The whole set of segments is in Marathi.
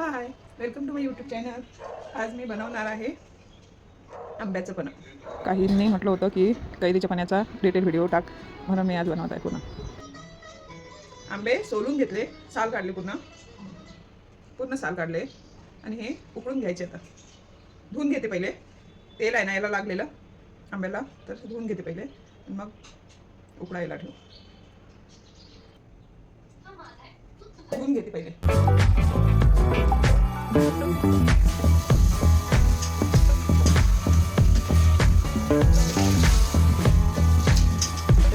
High, welcome to my YouTube channel. आज मी बनवणार आहे आंब्याचं पण. काहींनी म्हटलं होतं की कैरीच्या पाण्याचा डिटेल व्हिडिओ टाक, म्हणून मी आज बनवत आहे पुन्हा. आंबे सोलून घेतले, साल काढले, पूर्ण साल काढले आणि हे उकळून घ्यायचे. आता धुवून घेते पहिले. तेल आहे ना याला लागलेलं आंब्याला, तर धुवून घेते पहिले आणि मग उकळायला ठेवू. धुवून घेते पहिले.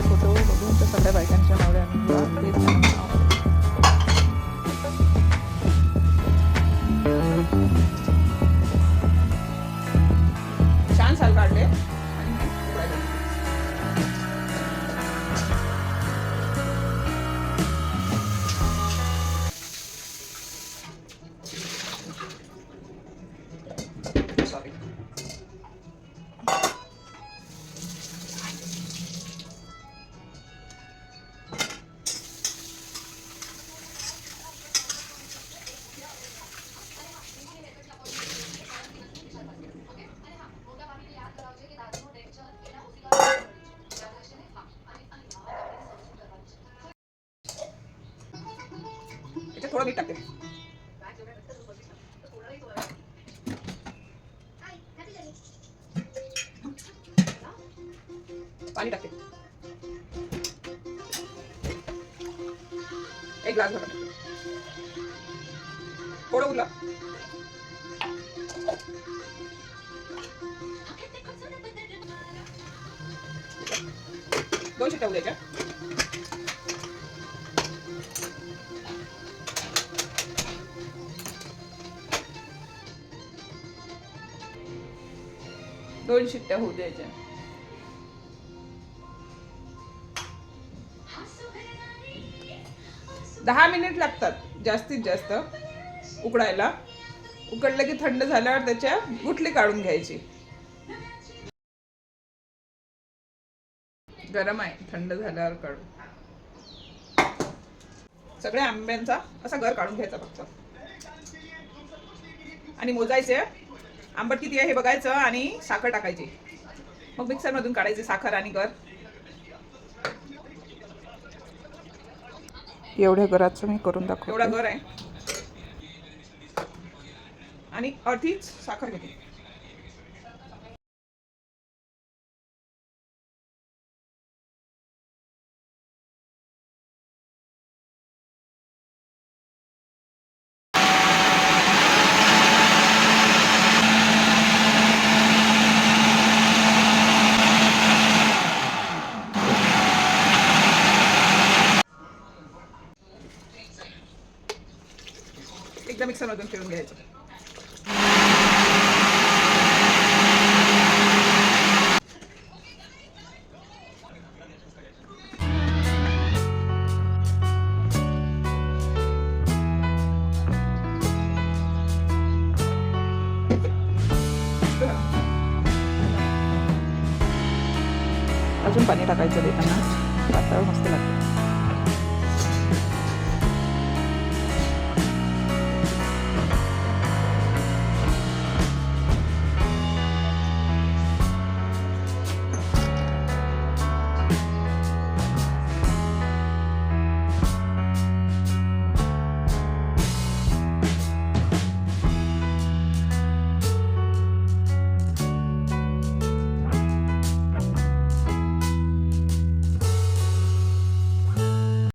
फोटो बघून तर सगळ्या बायकांच्या नवऱ्यांना तेच छान साल काढले आणि उकळायला. सॉरी. याच्यात थोडं मीठ टाकते. पाणी टाकते. एक ग्लास भर टाकते. थोडं उरलं. दोन शिट्ट्या द्यायच्या. दोन शिट्ट्या होऊ द्यायच्या. दहा मिनिट लागतात जास्तीत जास्त उकडायला. उकडलं की थंड झाल्यावर त्याच्या गुठली काढून घ्यायची. गरम आहे, थंड झाल्यावर काढू. सगळ्या आंब्यांचा असा गर काढून घ्यायचा फक्त आणि मोजायचे. आंबट किती आहे हे बघायचं आणि साखर टाकायची. मग मिक्सर मधून काढायची साखर आणि गर. एवढ्या गराचं मी करून दाखवते. एवढा गर आहे आणि अर्धीच साखर घेते. एकदा मिक्सर मधून फिरून घ्यायचं. अजून पाणी टाकायचं देताना, पातळ मस्त लागतं.